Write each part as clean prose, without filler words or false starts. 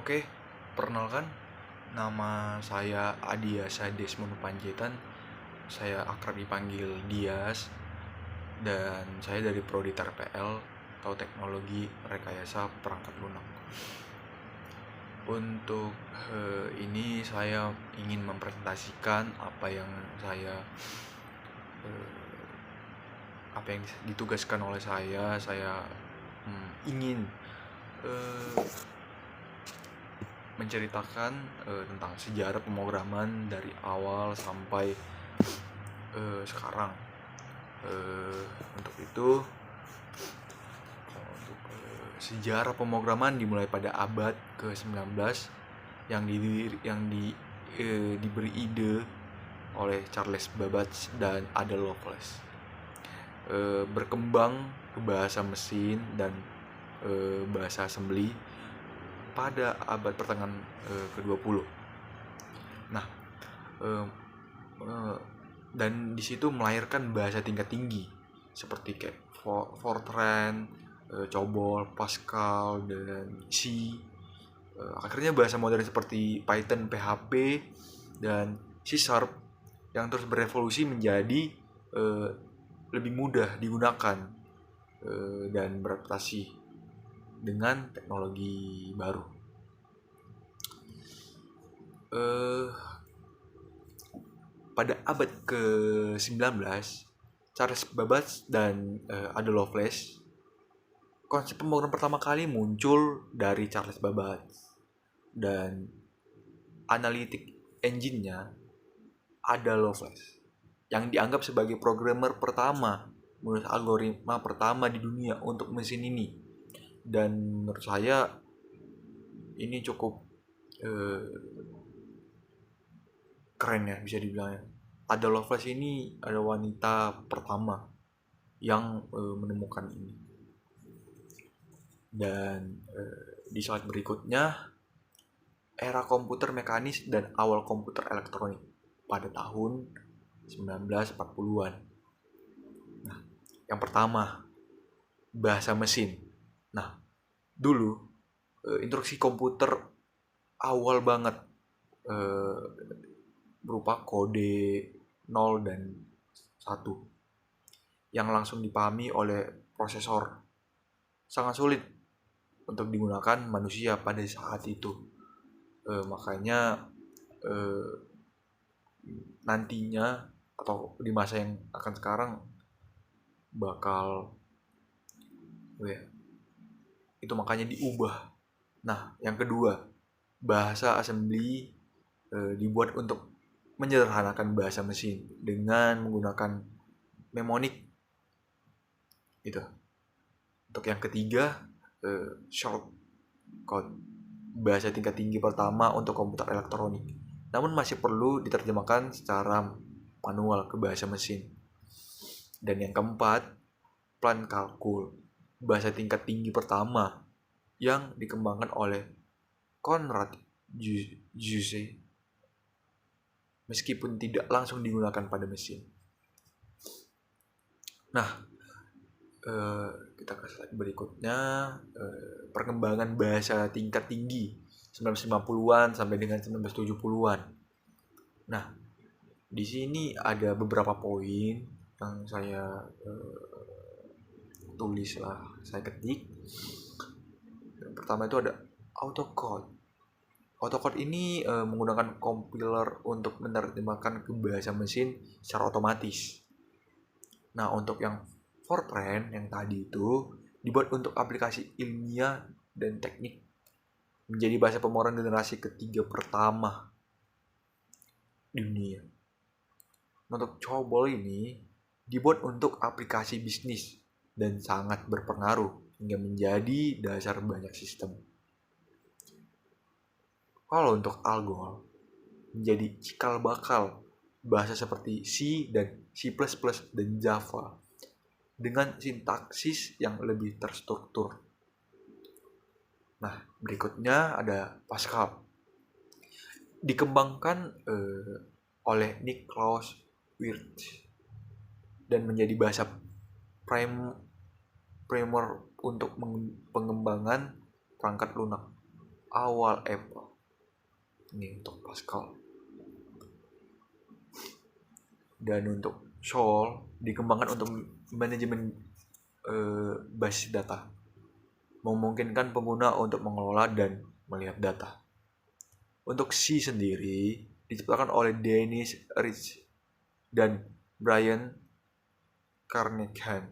Oke, perkenalkan, nama saya Adiasa Desmond Panjaitan. Saya akrab dipanggil Dias, dan saya dari Prodi TRPL atau Teknologi Rekayasa Perangkat Lunak. Untuk ini saya ingin mempresentasikan apa yang ditugaskan oleh saya. Saya ingin menceritakan tentang sejarah pemrograman dari awal sampai sekarang. Untuk sejarah pemrograman dimulai pada abad ke-19 yang diberi ide oleh Charles Babbage dan Ada Lovelace. Berkembang ke bahasa mesin dan bahasa assembly pada abad pertengahan ke-20. Nah, dan di situ melahirkan bahasa tingkat tinggi seperti kayak Fortran, COBOL, Pascal, dan C. Akhirnya bahasa modern seperti Python, PHP, dan C# yang terus berevolusi menjadi lebih mudah digunakan dan beradaptasi dengan teknologi baru. Pada abad ke-19, Charles Babbage dan Ada Lovelace, konsep pembangunan pertama kali muncul dari Charles Babbage, dan analytic engine-nya Ada Lovelace, yang dianggap sebagai programmer pertama menulis algoritma pertama di dunia untuk mesin ini. Dan menurut saya ini cukup keren ya, bisa dibilang ya. Ada Lovelace ini ada wanita pertama yang menemukan ini. Dan di slide berikutnya, era komputer mekanis dan awal komputer elektronik pada tahun 1940-an. Nah, yang pertama, bahasa mesin. Nah, dulu instruksi komputer awal banget berupa kode 0 dan 1 yang langsung dipahami oleh prosesor. Sangat sulit untuk digunakan manusia pada saat itu. Makanya nantinya atau di masa yang akan sekarang bakal itu makanya diubah. Nah, yang kedua, bahasa assembly dibuat untuk menyederhanakan bahasa mesin dengan menggunakan mnemonic gitu. Untuk yang ketiga, shortcode, bahasa tingkat tinggi pertama untuk komputer elektronik, namun masih perlu diterjemahkan secara manual ke bahasa mesin. Dan yang keempat, plan kalkul, bahasa tingkat tinggi pertama yang dikembangkan oleh Konrad Zuse, meskipun tidak langsung digunakan pada mesin. Nah, kita ke slide berikutnya, perkembangan bahasa tingkat tinggi 1950-an sampai dengan 1970-an. Nah, di sini ada beberapa poin yang saya tulis lah, saya ketik. Yang pertama itu ada autocode. Autocode ini menggunakan compiler untuk menerjemahkan ke bahasa mesin secara otomatis. Nah, untuk yang Fortran yang tadi itu dibuat untuk aplikasi ilmiah dan teknik, menjadi bahasa pemrograman generasi ketiga pertama di dunia. Untuk COBOL ini dibuat untuk aplikasi bisnis dan sangat berpengaruh hingga menjadi dasar banyak sistem. Kalau untuk ALGOL menjadi cikal bakal bahasa seperti C dan C++ dan Java dengan sintaksis yang lebih terstruktur. Nah, berikutnya ada Pascal. Dikembangkan oleh Niklaus Wirth dan menjadi bahasa primer untuk pengembangan perangkat lunak awal Apple. Ini untuk Pascal. Dan untuk Shoal dikembangkan untuk manajemen basis data, memungkinkan pengguna untuk mengelola dan melihat data. Untuk C sendiri diciptakan oleh Dennis Rich dan Brian Carnahan.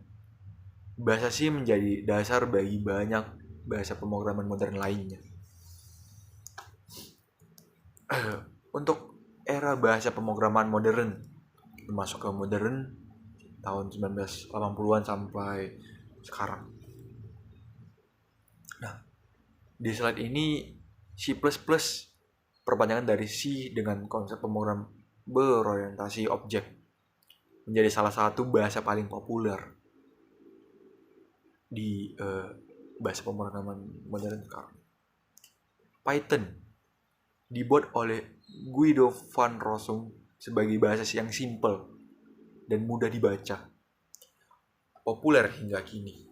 Bahasa C menjadi dasar bagi banyak bahasa pemrograman modern lainnya. Untuk era bahasa pemrograman modern, masuk ke modern tahun 1980-an sampai sekarang. Nah, di slide ini C++ perpanjangan dari C dengan konsep pemrograman berorientasi objek menjadi salah satu bahasa paling populer di bahasa pemrograman modern sekarang. Python dibuat oleh Guido van Rossum sebagai bahasa yang simple dan mudah dibaca, populer hingga kini.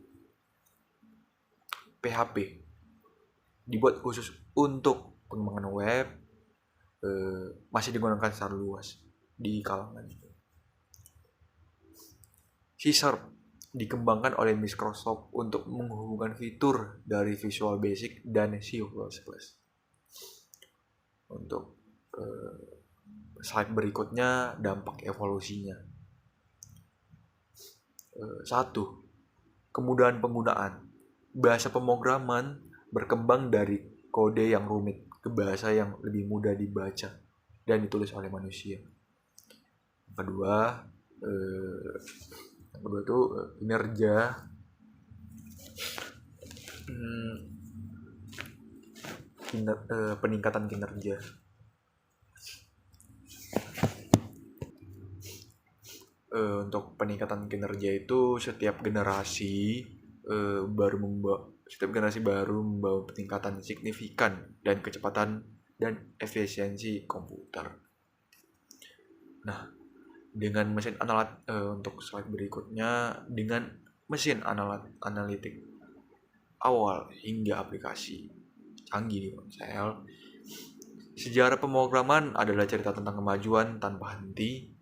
PHP dibuat khusus untuk pengembangan web, masih digunakan secara luas di kalangan. C# dikembangkan oleh Microsoft untuk menghubungkan fitur dari Visual Basic dan C++. Untuk slide berikutnya dampak evolusinya. 1. Kemudahan penggunaan. Bahasa pemrograman berkembang dari kode yang rumit ke bahasa yang lebih mudah dibaca dan ditulis oleh manusia. Kedua itu kinerja. Peningkatan kinerja. Untuk peningkatan kinerja itu setiap generasi baru membawa peningkatan signifikan dan kecepatan dan efisiensi komputer. Nah, dengan mesin untuk slide berikutnya, dengan mesin analitik awal hingga aplikasi canggih di ponsel, sejarah pemrograman adalah cerita tentang kemajuan tanpa henti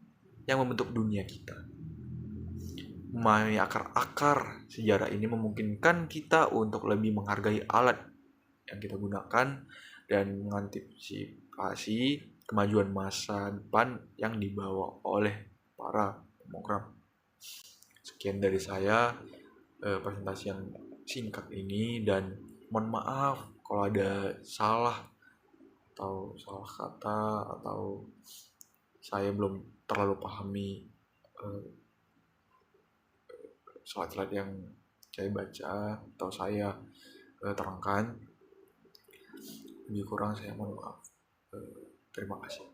yang membentuk dunia kita. Memahami akar-akar sejarah ini memungkinkan kita untuk lebih menghargai alat yang kita gunakan dan mengantisipasi kemajuan masa depan yang dibawa oleh para pemrogram. Sekian dari saya presentasi yang singkat ini, dan mohon maaf kalau ada salah kata atau saya belum terlalu pahami slide-slide yang saya baca atau saya terangkan. Lebih kurang saya mohon maaf. Terima kasih.